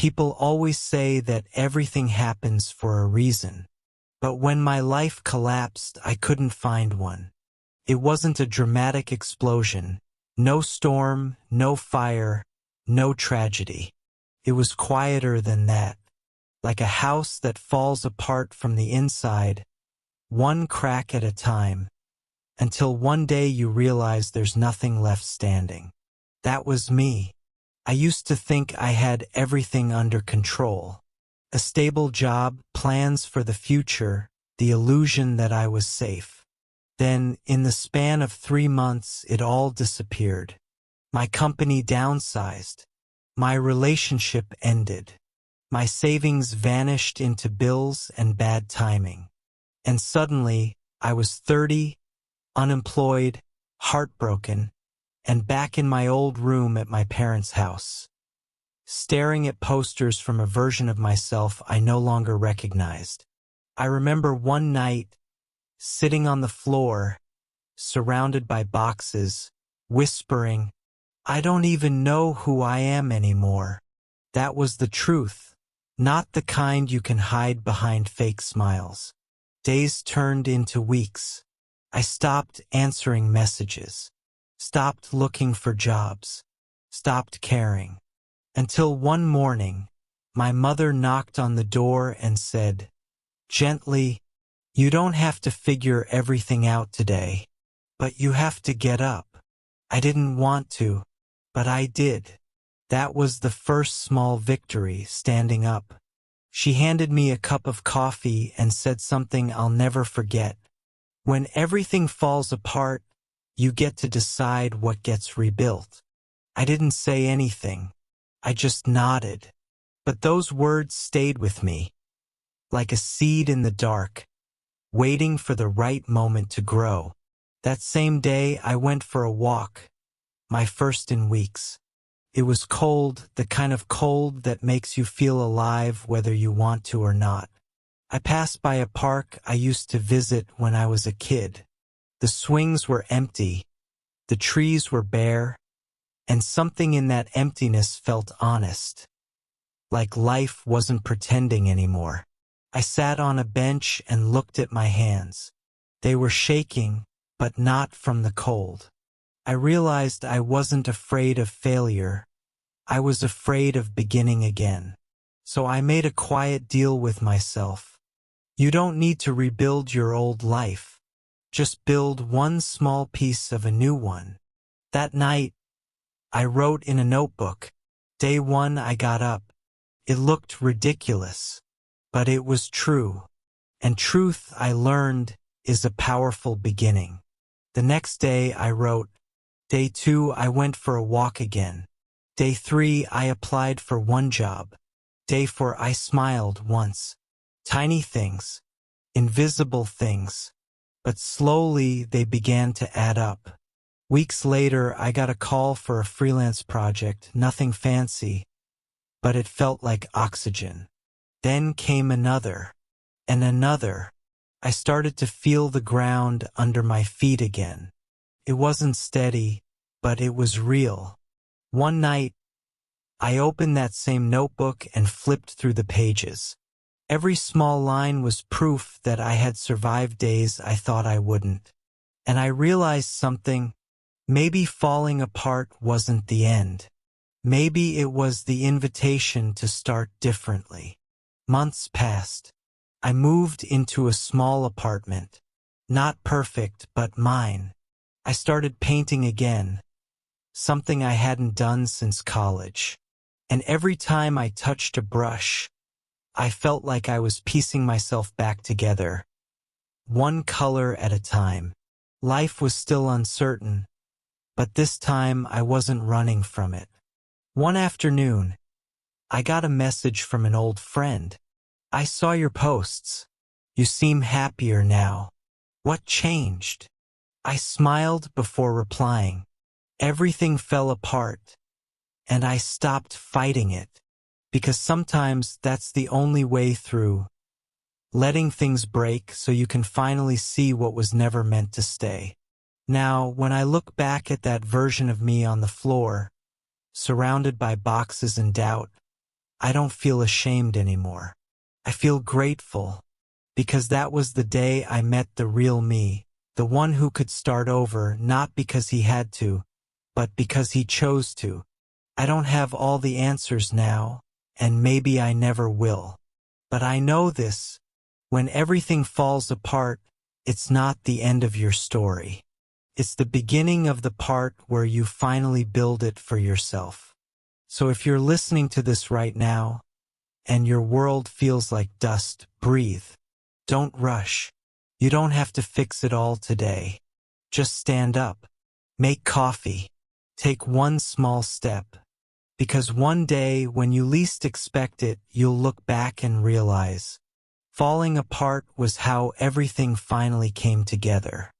People always say that everything happens for a reason. But when my life collapsed, I couldn't find one. It wasn't a dramatic explosion. No storm, no fire, no tragedy. It was quieter than that. Like a house that falls apart from the inside, one crack at a time, until one day you realize there's nothing left standing. That was me. I used to think I had everything under control. A stable job, plans for the future, the illusion that I was safe. Then, in the span of 3 months, it all disappeared. My company downsized. My relationship ended. My savings vanished into bills and bad timing. And suddenly, I was 30, unemployed, heartbroken, and back in my old room at my parents' house, staring at posters from a version of myself I no longer recognized. I remember one night, sitting on the floor, surrounded by boxes, whispering, "I don't even know who I am anymore." That was the truth, not the kind you can hide behind fake smiles. Days turned into weeks. I stopped answering messages, stopped looking for jobs, stopped caring. Until one morning, my mother knocked on the door and said, gently, "You don't have to figure everything out today, but you have to get up." I didn't want to, but I did. That was the first small victory, standing up. She handed me a cup of coffee and said something I'll never forget. When everything falls apart, you get to decide what gets rebuilt. I didn't say anything. I just nodded. But those words stayed with me, like a seed in the dark, waiting for the right moment to grow. That same day, I went for a walk, my first in weeks. It was cold, the kind of cold that makes you feel alive whether you want to or not. I passed by a park I used to visit when I was a kid. The swings were empty, the trees were bare, and something in that emptiness felt honest, like life wasn't pretending anymore. I sat on a bench and looked at my hands. They were shaking, but not from the cold. I realized I wasn't afraid of failure. I was afraid of beginning again. So I made a quiet deal with myself. You don't need to rebuild your old life. Just build one small piece of a new one. That night, I wrote in a notebook. Day 1, I got up. It looked ridiculous, but it was true. And truth, I learned, is a powerful beginning. The next day, I wrote. Day 2, I went for a walk again. Day 3, I applied for one job. Day 4, I smiled once. Tiny things, invisible things, but slowly they began to add up. Weeks later, I got a call for a freelance project, nothing fancy, but it felt like oxygen. Then came another, and another. I started to feel the ground under my feet again. It wasn't steady, but it was real. One night, I opened that same notebook and flipped through the pages. Every small line was proof that I had survived days I thought I wouldn't. And I realized something. Maybe falling apart wasn't the end. Maybe it was the invitation to start differently. Months passed. I moved into a small apartment. Not perfect, but mine. I started painting again, something I hadn't done since college. And every time I touched a brush, I felt like I was piecing myself back together, one color at a time. Life was still uncertain, but this time I wasn't running from it. One afternoon, I got a message from an old friend. "I saw your posts. You seem happier now. What changed?" I smiled before replying. Everything fell apart, and I stopped fighting it. Because sometimes that's the only way through, letting things break so you can finally see what was never meant to stay. Now, when I look back at that version of me on the floor, surrounded by boxes and doubt, I don't feel ashamed anymore. I feel grateful, because that was the day I met the real me, the one who could start over not because he had to, but because he chose to. I don't have all the answers now, and maybe I never will. But I know this: when everything falls apart, it's not the end of your story. It's the beginning of the part where you finally build it for yourself. So if you're listening to this right now, and your world feels like dust, breathe. Don't rush. You don't have to fix it all today. Just stand up. Make coffee. Take one small step. Because one day, when you least expect it, you'll look back and realize falling apart was how everything finally came together.